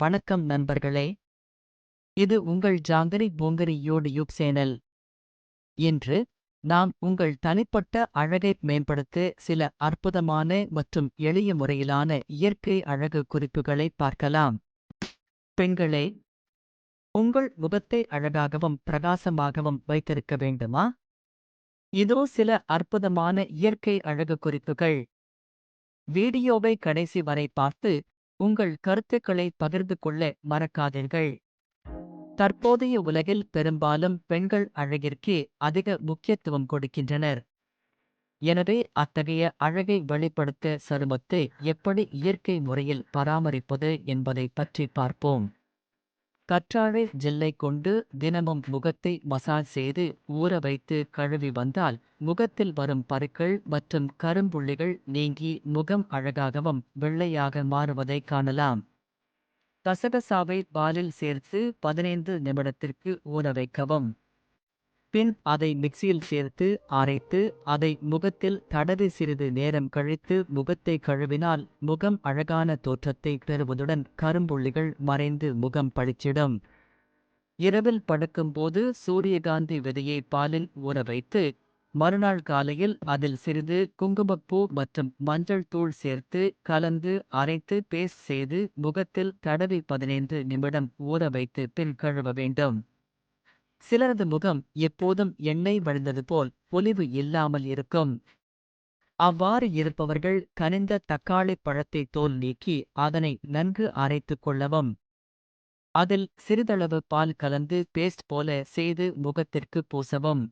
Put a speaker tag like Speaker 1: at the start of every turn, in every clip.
Speaker 1: வணக்கம் நண்பர்களே. இது உங்கள் ஜாங்கிரி பூங்கரி யூடியூப் சேனல். இன்று நாம் உங்கள் தனிப்பட்ட அழகை மேம்படுத்த சில அற்புதமான மற்றும் எளிய முறையிலான இயற்கை அழகு குறிப்புகளை பார்க்கலாம். பெண்களே, உங்கள் முகத்தை அழகாகவும் பிரகாசமாகவும் வைத்திருக்க வேண்டுமா? இதோ சில அற்புதமான இயற்கை அழகு குறிப்புகள். வீடியோவை கடைசி வரை பார்த்து உங்கள் கருத்துக்களை பகிர்ந்து கொள்ள மறக்காதீர்கள். தற்போதைய உலகில் பெரும்பாலும் பெண்கள் அழகிற்கே அதிக முக்கியத்துவம் கொடுக்கின்றனர். எனவே அத்தகைய அழகை வெளிப்படுத்த சருமத்தை எப்படி இயற்கை முறையில் பராமரிப்பது என்பதை பற்றி பார்ப்போம். கற்றாழை ஜெல்லை கொண்டு தினமும் முகத்தை மசாஜ் செய்து ஊற வைத்து கழுவி வந்தால் முகத்தில் வரும் பருக்கள் மற்றும் கரும்புள்ளிகள் நீங்கி முகம் அழகாகவும் வெள்ளையாக மாறுவதை காணலாம். கசகசாவை பாலில் சேர்த்து 15 நிமிடத்திற்கு ஊற வைக்கவும். பின் அதை மிக்சியில் சேர்த்து அரைத்து அதை முகத்தில் தடவி சிறிது நேரம் கழித்து முகத்தை கழுவினால் முகம் அழகான தோற்றத்தை பெறுவதுடன் கரும்புள்ளிகள் மறைந்து முகம் பளிச்சிடும். இரவில் படுக்கும்போது சூரியகாந்தி விதையை பாலில் ஊற வைத்து மறுநாள் காலையில் அதில் சிறிது குங்குமப்பூ மற்றும் மஞ்சள் தூள் சேர்த்து கலந்து அரைத்து பேஸ்ட் செய்து முகத்தில் தடவி 15 நிமிடம் ஊற வைத்து பின் கழுவ வேண்டும். சிலரது முகம் எப்போதும் எண்ணெய் வழிந்தது போல் பொலிவு இல்லாமல் இருக்கும். அவ்வாறு இருப்பவர்கள் கனிந்த தக்காளி பழத்தை தோல் நீக்கி அதனை நன்கு அரைத்து கொள்ளவும். அதில் சிறிதளவு பால் கலந்து பேஸ்ட் போல செய்து முகத்திற்கு பூசவும்.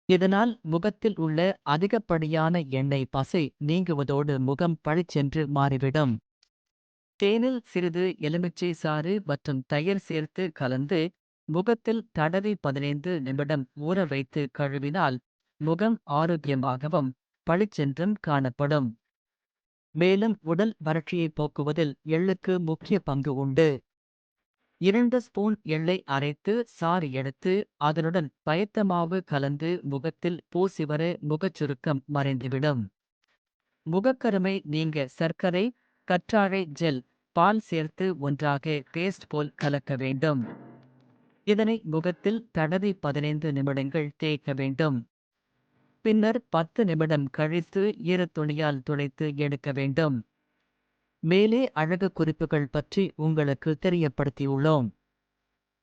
Speaker 1: இதனால் முகத்தில் உள்ள அதிகப்படியான எண்ணெய் பசை நீங்குவதோடு முகம் பளிச்சென்று மாறிவிடும். தேனில் சிறிது எலுமிச்சை சாறு மற்றும் தயிர் சேர்த்து கலந்து முகத்தில் தடவி 15 நிமிடம் ஊற வைத்து கழுவினால் முகம் ஆரோக்கியமாகவும் பளிச்சென்றும் காணப்படும். மேலும் உடல் வறட்சியை போக்குவதில் எள்ளுக்கு முக்கிய பங்கு உண்டு. 2 ஸ்பூன் எள்ளை அரைத்து சாறு எடுத்து அதனுடன் பயத்தமாவு கலந்து முகத்தில் பூசிவர முகச்சுருக்கம் மறைந்துவிடும். முகக்கருமை நீங்க சர்க்கரை, கற்றாழை ஜெல், பால் சேர்த்து ஒன்றாக பேஸ்ட் போல் கலக்க வேண்டும். இதனை முகத்தில் தடவி 15 நிமிடங்கள் தேய்க்க வேண்டும். பின்னர் 10 நிமிடம் கழித்து ஈரத்துணியால் துடைத்து எடுக்க வேண்டும். மேலே அழகு குறிப்புகள் பற்றி உங்களுக்கு தெரியப்படுத்தியுள்ளோம்.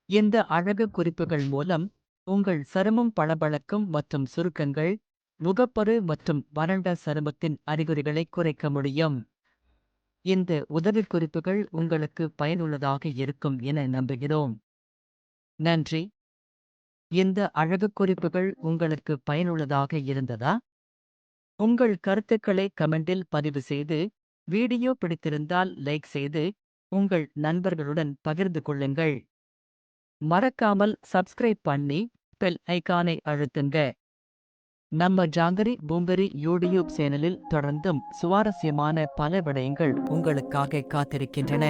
Speaker 1: இந்த அழகு குறிப்புகள் மூலம் உங்கள் சருமம் பளபளக்கும் மற்றும் சுருக்கங்கள், முகப்பரு மற்றும் வறண்ட சருமத்தின் அறிகுறிகளை குறைக்க முடியும். இந்த உதவிக்குறிப்புகள் உங்களுக்கு பயனுள்ளதாக இருக்கும் என நம்புகிறோம். நன்றி. இந்த அழகு குறிப்புகள் உங்களுக்கு பயனுள்ளதாக இருந்ததா? உங்கள் கருத்துக்களை கமெண்டில் பதிவு செய்து, வீடியோ பிடித்திருந்தால் லைக் செய்து உங்கள் நண்பர்களுடன் பகிர்ந்து கொள்ளுங்கள். மறக்காமல் சப்ஸ்கிரைப் பண்ணி பெல் ஐகானை அழுத்துங்க. நம்ம ஜாங்கிரி பூங்கரி யூடியூப் சேனலில் தொடர்ந்தும் சுவாரஸ்யமான பல விடயங்கள் உங்களுக்காக காத்திருக்கின்றன.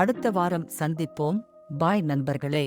Speaker 1: அடுத்த வாரம் சந்திப்போம். பாய் நண்பர்களே.